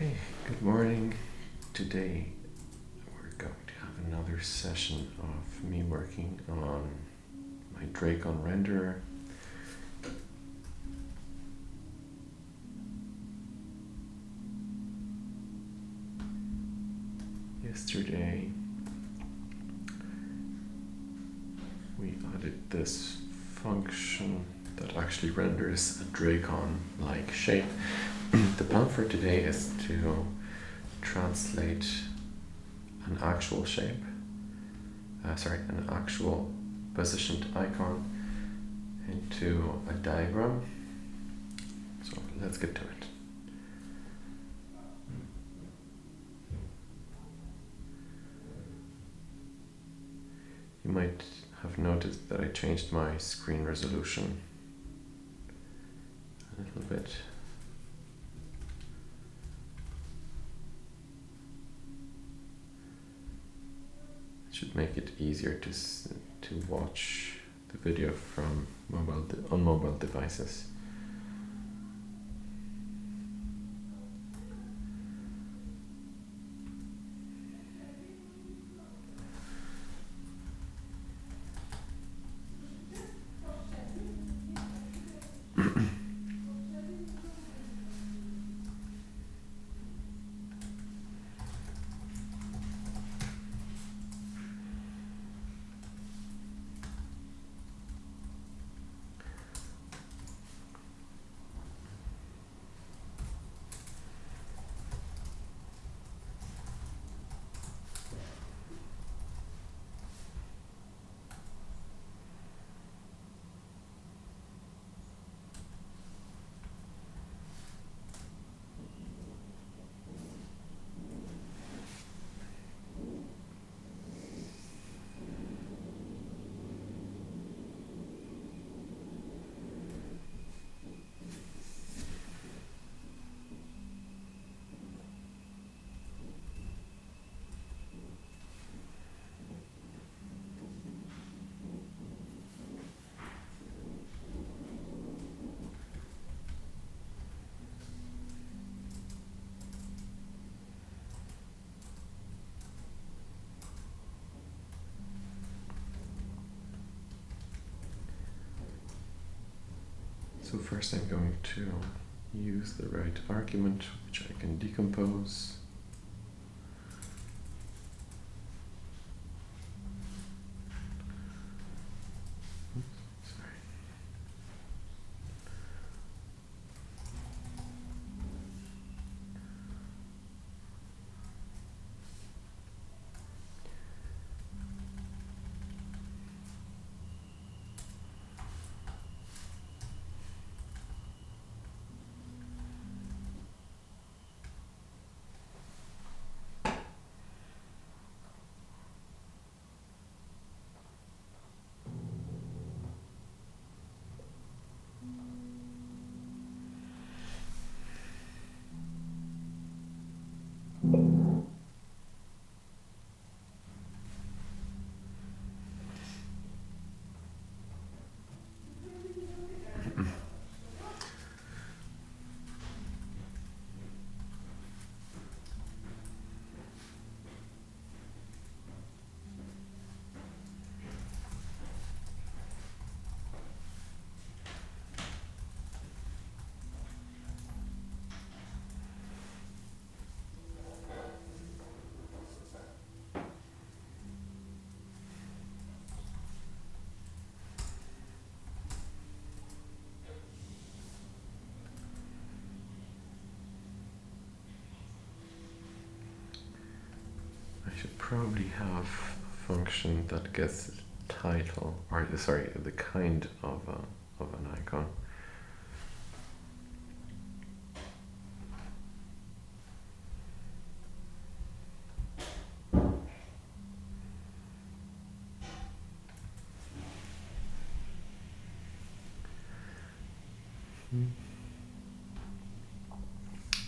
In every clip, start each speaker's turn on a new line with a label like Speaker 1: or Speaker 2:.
Speaker 1: Okay, good morning. Today we're going to have another session of me working on my drakon renderer. Yesterday we added this function that actually renders a drakon-like shape. The plan for today is to translate an actual shape, an actual positioned icon into a diagram. So let's get to it. You might have noticed that I changed my screen resolution a little bit. It should make it easier to watch the video from on mobile devices. So first I'm going to use the right argument, which I can decompose. I should probably have a function that gets the title, or the kind of an icon.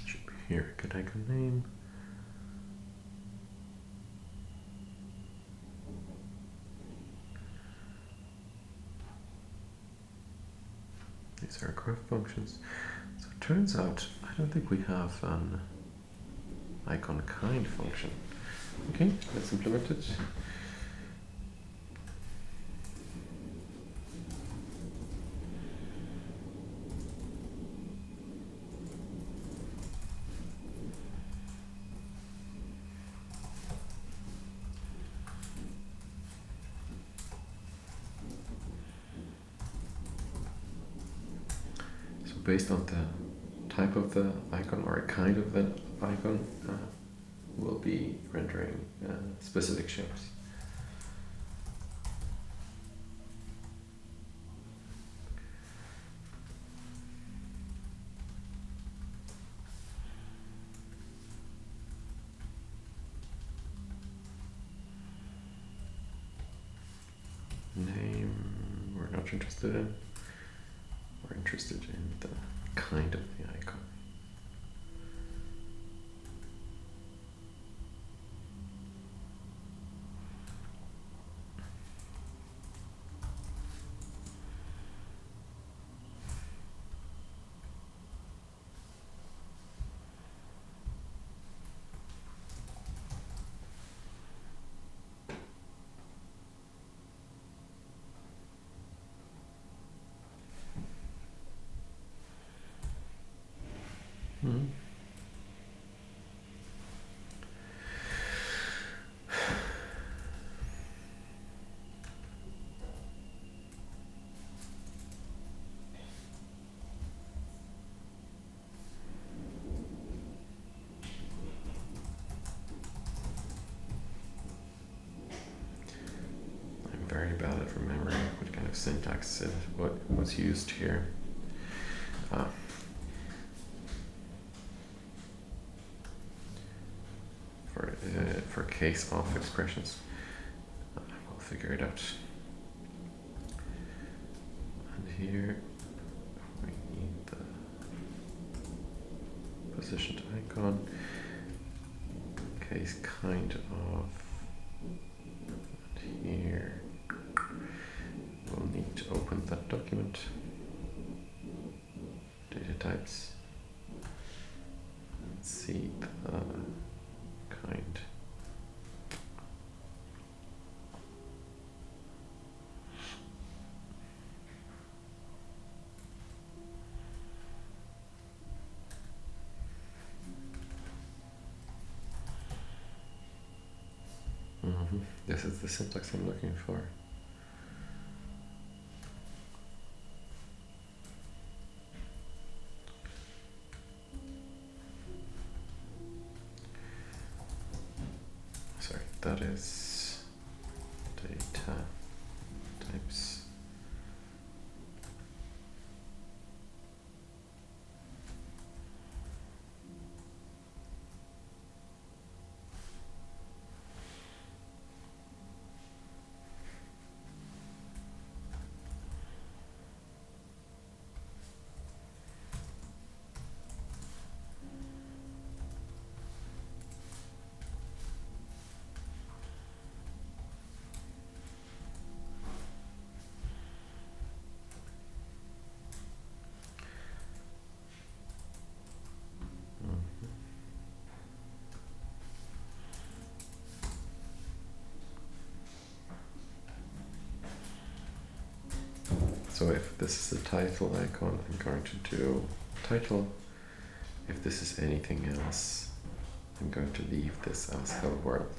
Speaker 1: Should be here, good icon name. These are graph functions. So it turns out I don't think we have an icon kind function. Okay, let's implement it. So based on the type of the icon or a kind of the icon, we'll be rendering specific shapes. Name, we're not interested in. We're interested in the kind of the icon. Mm-hmm. I'm very bad at remembering what kind of syntax what was used here. For case off expressions. We'll figure it out. And here we need the positioned icon. Case kind of. And here we'll need to open that document. Data types. Let's see the kind. This is the syntax I'm looking for. Sorry, that is data types. So if this is the title icon, I'm going to do title. If this is anything else, I'm going to leave this as hello world.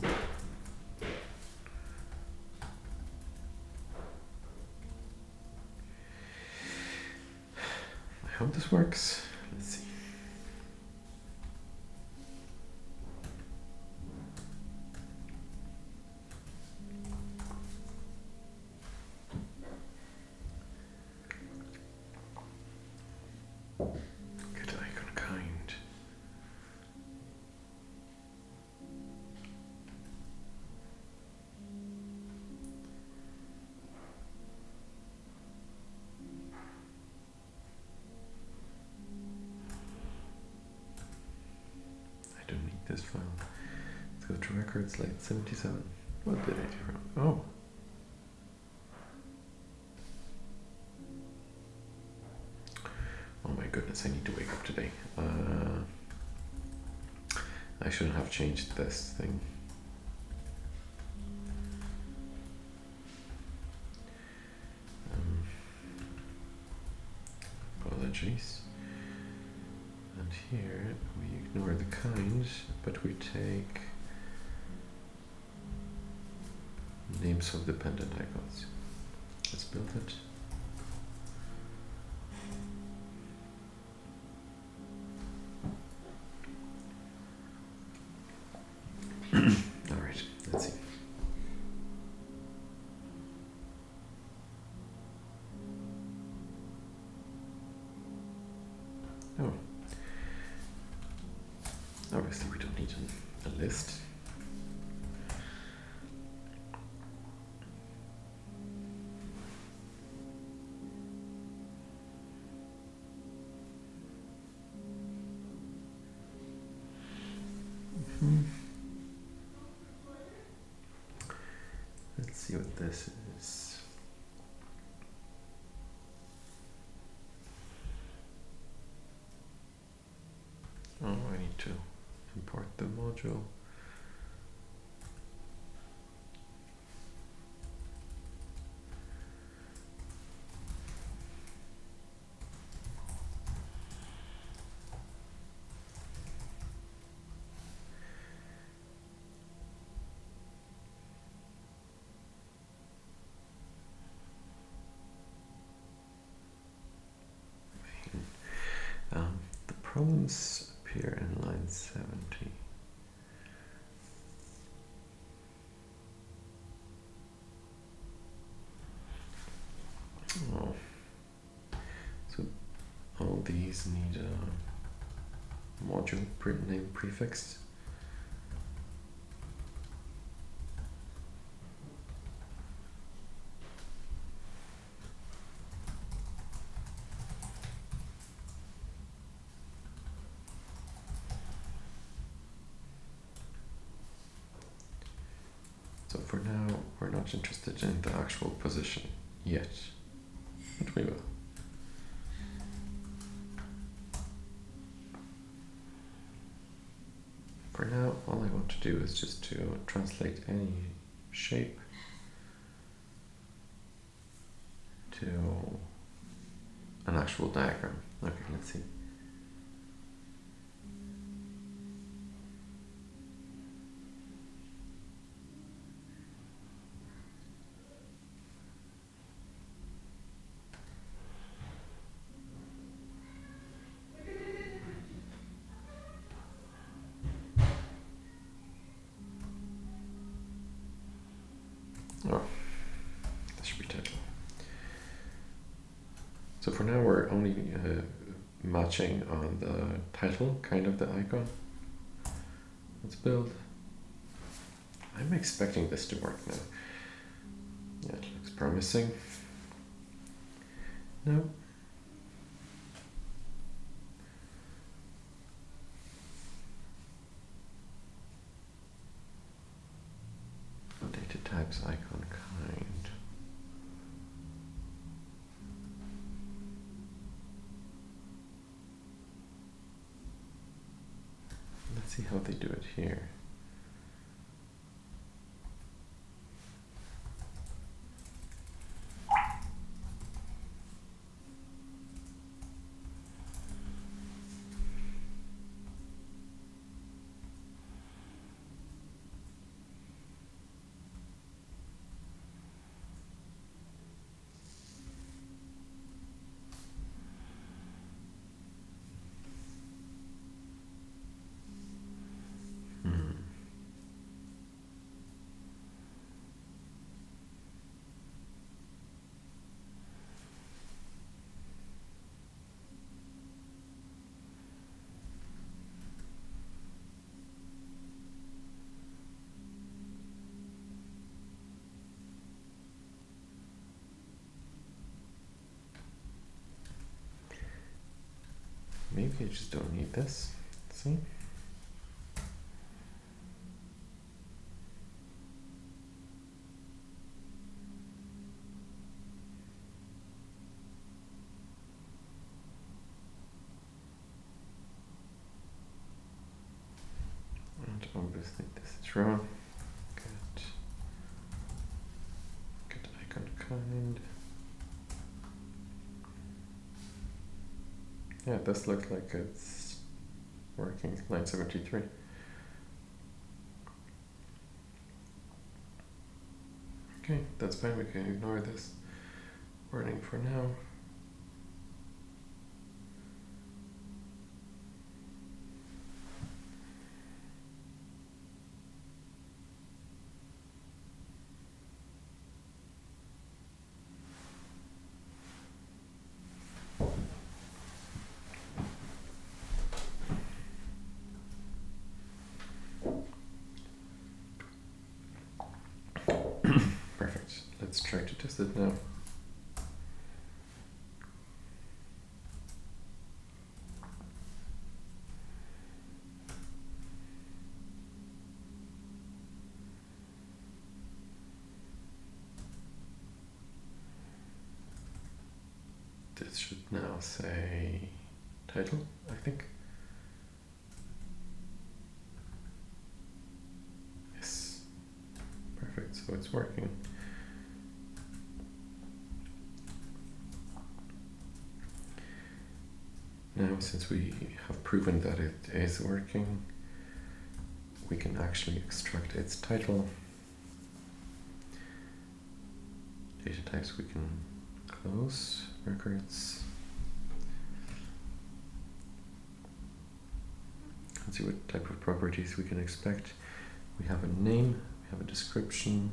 Speaker 1: I hope this works. Let's see. Good icon kind. I don't need this file. Let's go to records late 77. What did I do wrong? Oh. Oh my goodness. guess I need to wake up today. I shouldn't have changed this thing. Apologies. And here we ignore the kind, but we take names of dependent icons. Let's build it. All right, let's see. Oh, obviously we don't need a list. Let's see what this is. Oh, I need to import the module. The problems appear in line 70. Oh, so all these need a module name prefix. So for now, we're not interested in the actual position yet, but we will. For now, all I want to do is just to translate any shape to an actual diagram. Okay, let's see. Oh, that should be title. So for now we're only matching on the title, kind of the icon. Let's build. I'm expecting this to work now. Yeah, it looks promising. No. Data types, icon kind. Let's see how they do it here. Maybe I just don't need this. See? just think this is wrong. Get icon kind. Yeah, it does look like it's working. Line 73. Okay, that's fine. We can ignore this wording for now. Perfect. Let's try to test it now. This should now say title, I think. Yes. Perfect, so it's working. Now, since we have proven that it is working, we can actually extract its title. Data types we can close. Records. Let's see what type of properties we can expect. We have a name, we have a description.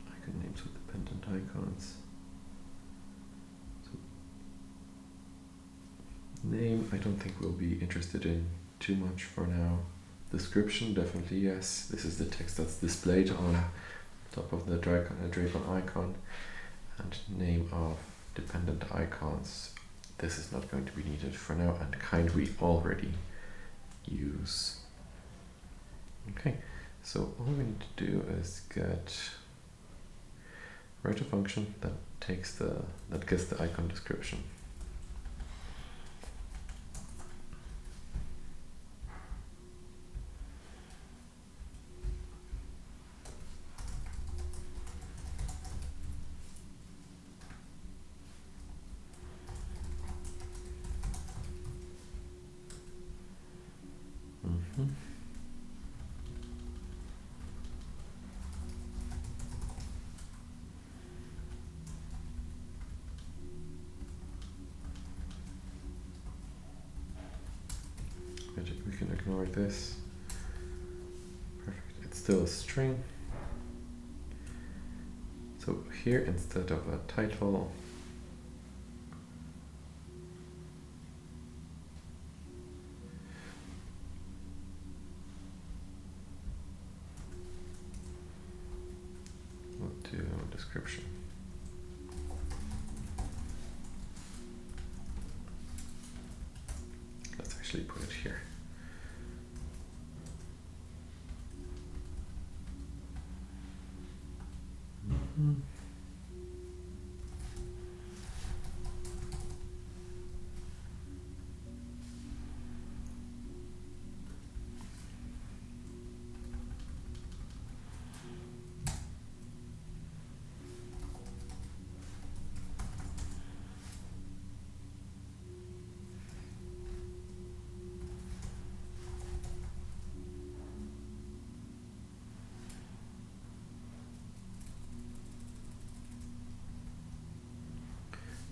Speaker 1: Icon names with dependent icons. Name, I don't think we'll be interested in too much for now. Description, definitely yes. This is the text that's displayed on top of the drakon icon. And name of dependent icons. This is not going to be needed for now, and kind we already use. Okay, so all we need to do is write a function that gets the icon description. We can ignore this. Perfect. It's still a string. So here, instead of a title, we'll do a description. Let's actually put it here.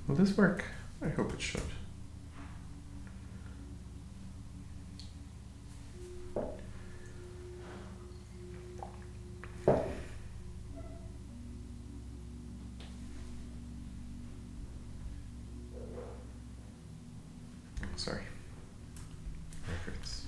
Speaker 1: Will this work? I hope it should. Sorry. Records.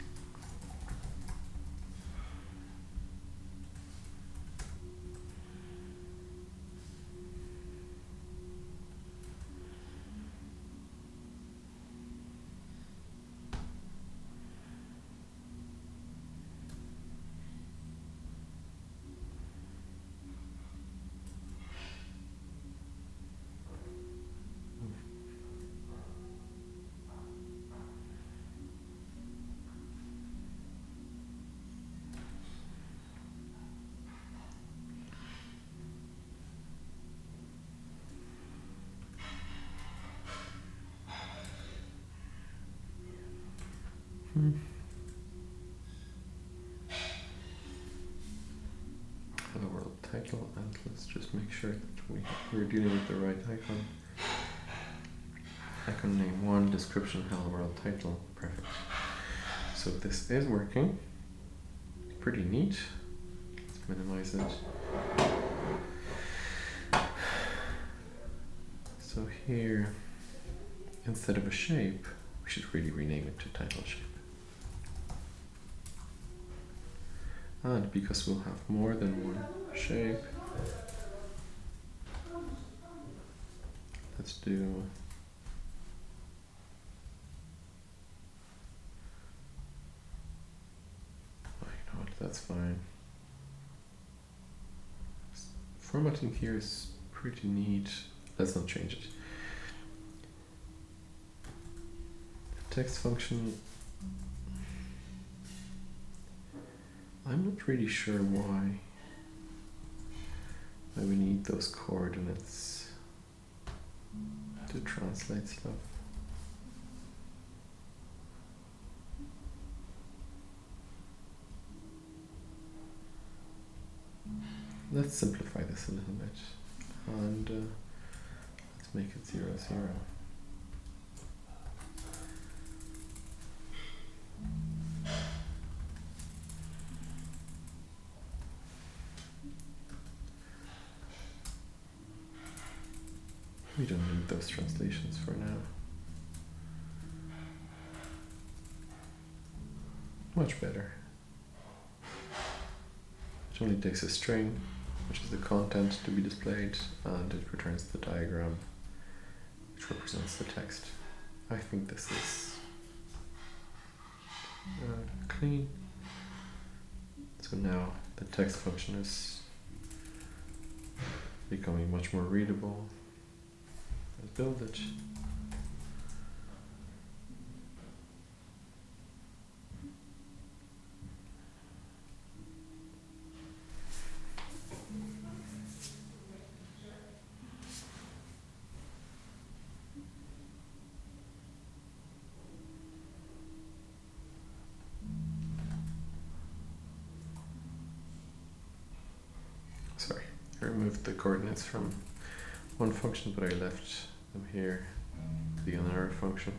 Speaker 1: Hello world title, and let's just make sure that we're dealing with the right icon. Icon name 1, description, hello world title. Perfect. So this is working. Pretty neat. Let's minimize it. So here, instead of a shape, we should really rename it to title shape. And because we'll have more than one shape, let's do that's fine. Formatting here is pretty neat. Let's not change it. The text function, I'm not really sure why we need those coordinates to translate stuff. Let's simplify this a little bit, and let's make it 0, 0. We don't need those translations for now. Much better. It only takes a string, which is the content to be displayed, and it returns the diagram, which represents the text. I think this is clean. So now the text function is becoming much more readable. Let's build it. Sorry, I removed the coordinates from one function, but I left them here, the another function.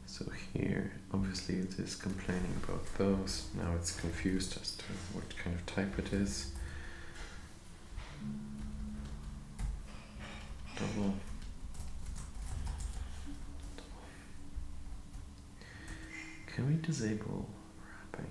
Speaker 1: So here, obviously it is complaining about those. Now it's confused as to what kind of type it is. Double. Can we disable wrapping?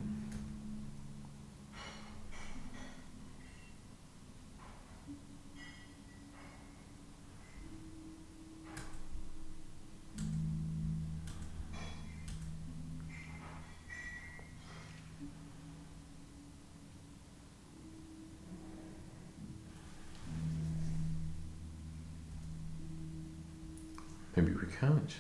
Speaker 1: Maybe we can't.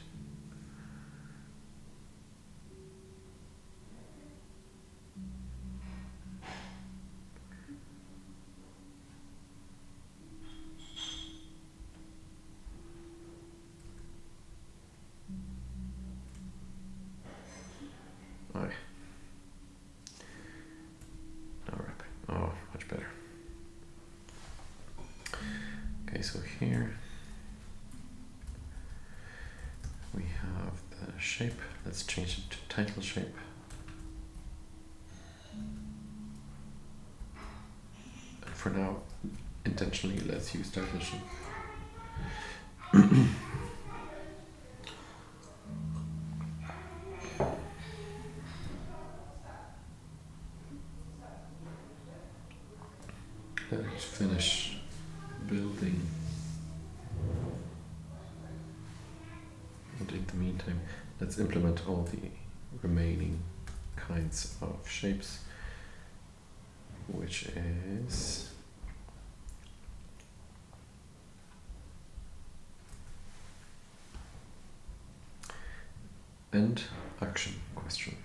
Speaker 1: Alright. Now wrapping. Oh, much better. Okay, so here we have the shape. Let's change it to title shape. And for now, intentionally, let's use title shape. Let's finish building. And in the meantime, let's implement all the remaining kinds of shapes, which is End action question.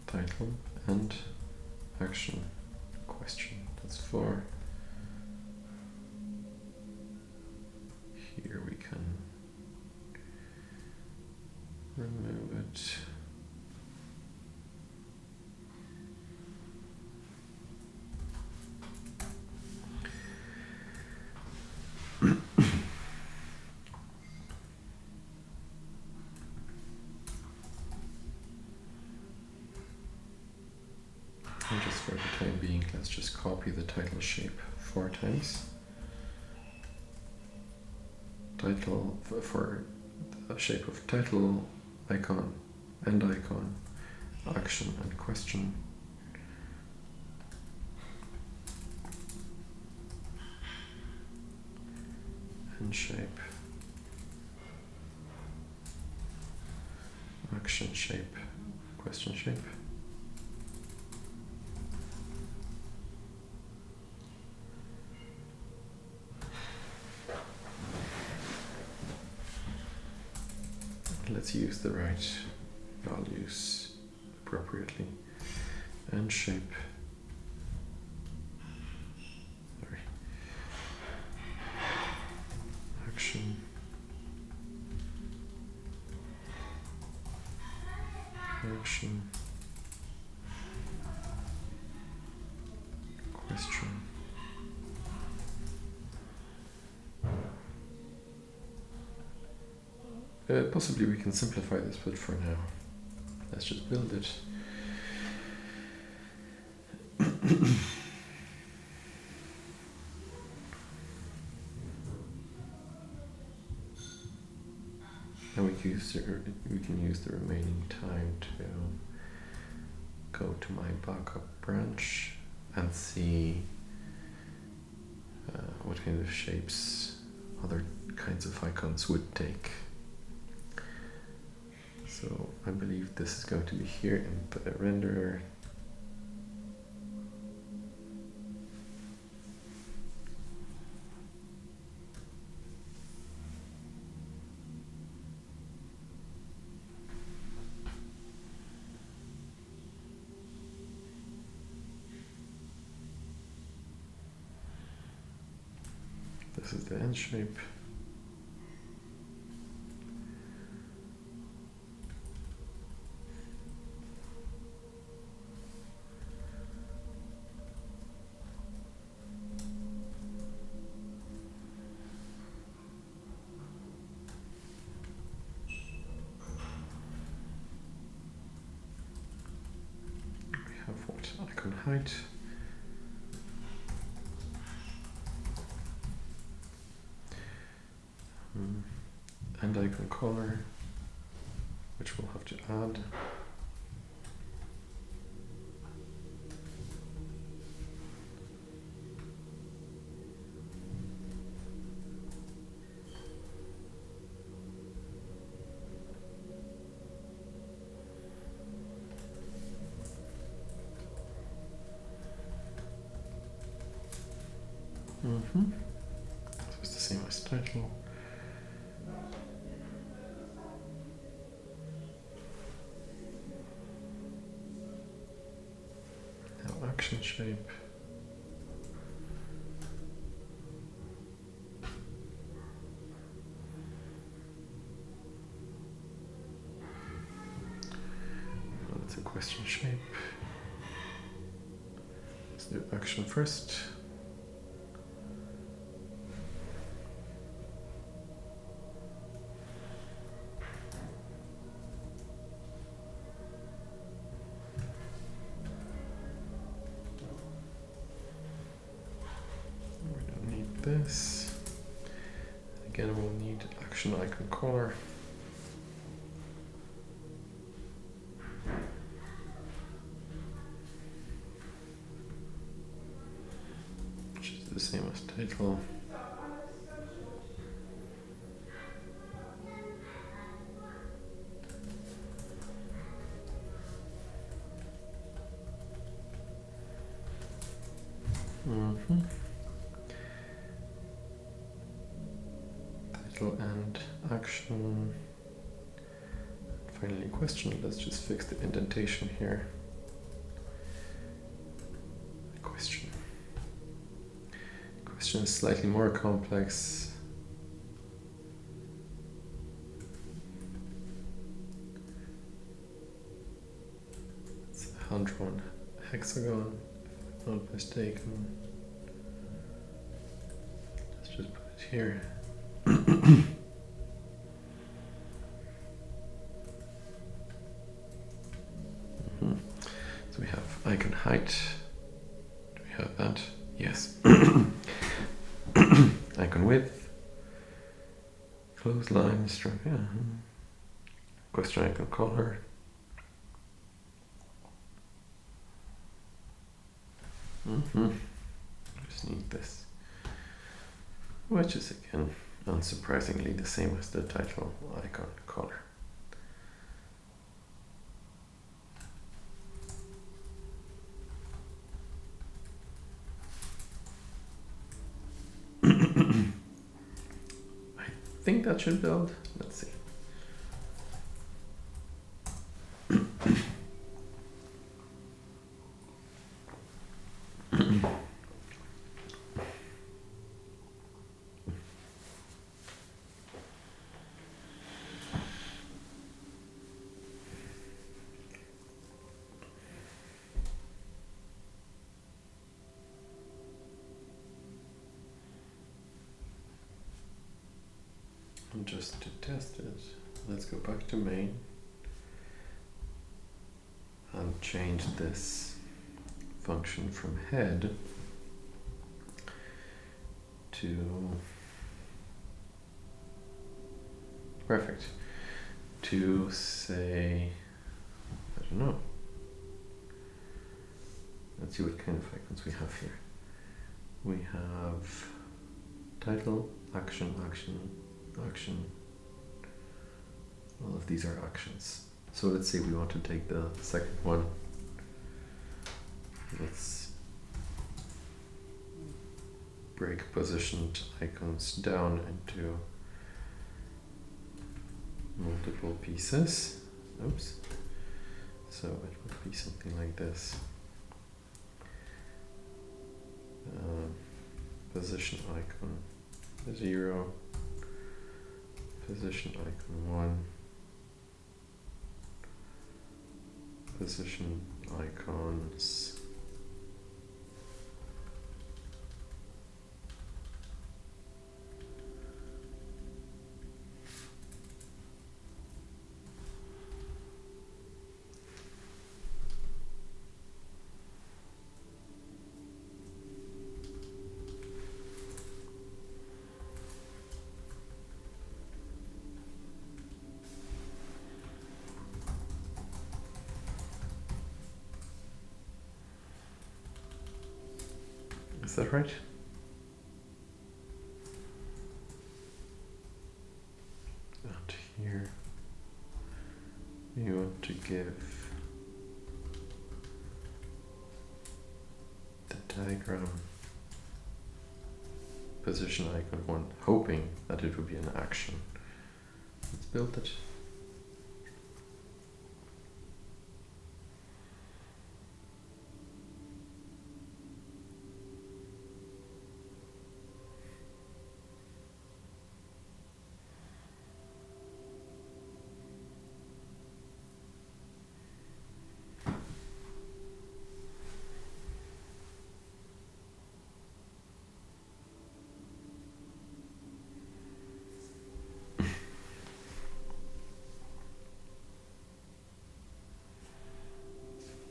Speaker 1: Title and action question. That's 4. Here we can remove it. And just for the time being, let's just copy the title shape 4 times. Title for the shape of title, icon, end icon, action and question. End shape, action shape, question shape. Let's use the right values appropriately. End shape. Sorry. Action. Action. Question. Possibly we can simplify this, but for now, let's just build it. And we can use the remaining time to go to my backup branch and see what kind of shapes other kinds of icons would take. So I believe this is going to be here in the renderer. This is the end shape. Icon height. And icon color, which we'll have to add. So it's the same as title. Now action shape. That's a question shape. Let's do action first. This. Again, we'll need action icon color. Which is the same as title. action. Finally, question. Let's just fix the indentation here. Question. Question is slightly more complex. It's a hand-drawn hexagon, if I'm not mistaken. Let's just put it here. So we have icon height. Do we have that? Yes. Icon width. Clothesline, stroke. Yeah. Question icon color. Just need this. Which is again, unsurprisingly, the same as the title icon color. I think that should build. Let's see. And just to test it, let's go back to main and change this function from head to perfect to say, I don't know. Let's see what kind of icons we have here. We have title, action, action, action. All of these are actions. So let's say we want to take the second one. Let's break positioned icons down into multiple pieces. Oops. So it would be something like this. Position icon 0, position icon 1, position icons Is that right? And here we want to give the diagram position icon 1, hoping that it would be an action. Let's build it.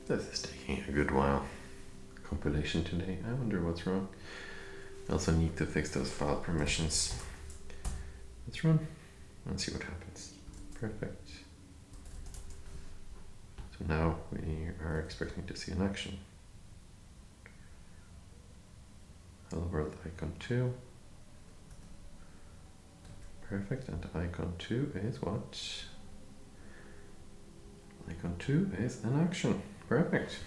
Speaker 1: This is taking a good while. Compilation today. I wonder what's wrong. I also need to fix those file permissions. Let's run and see what happens. Perfect. So now we are expecting to see an action. Hello world icon 2. Perfect, and icon 2 is what? Icon 2 is an action. Perfect.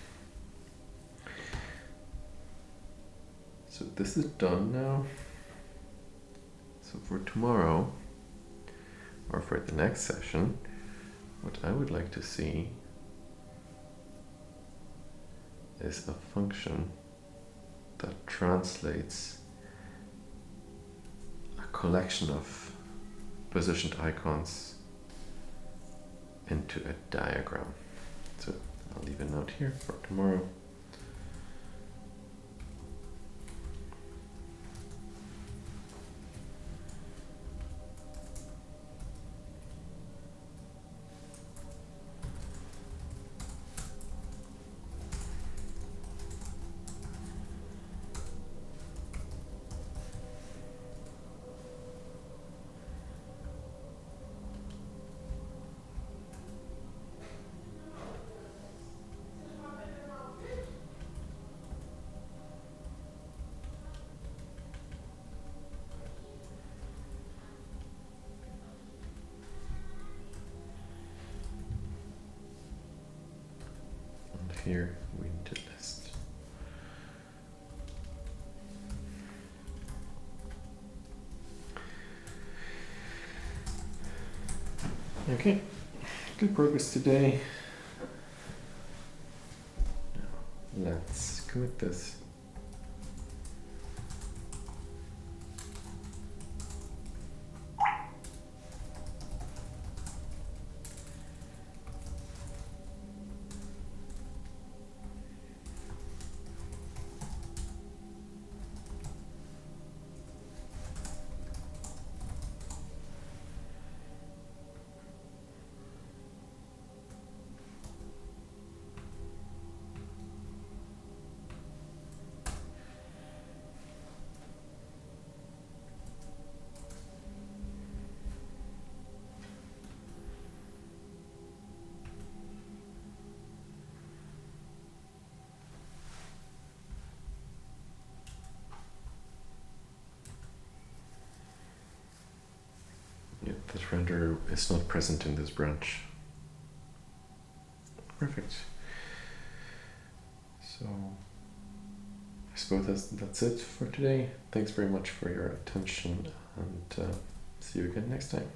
Speaker 1: So this is done now. So for tomorrow, or for the next session, what I would like to see is a function that translates a collection of positioned icons into a diagram. So I'll leave a note here for tomorrow. Here we need to list. Okay, good progress today. Now let's commit this. Yeah, that render is not present in this branch. Perfect. So I suppose that's it for today. Thanks very much for your attention, and see you again next time.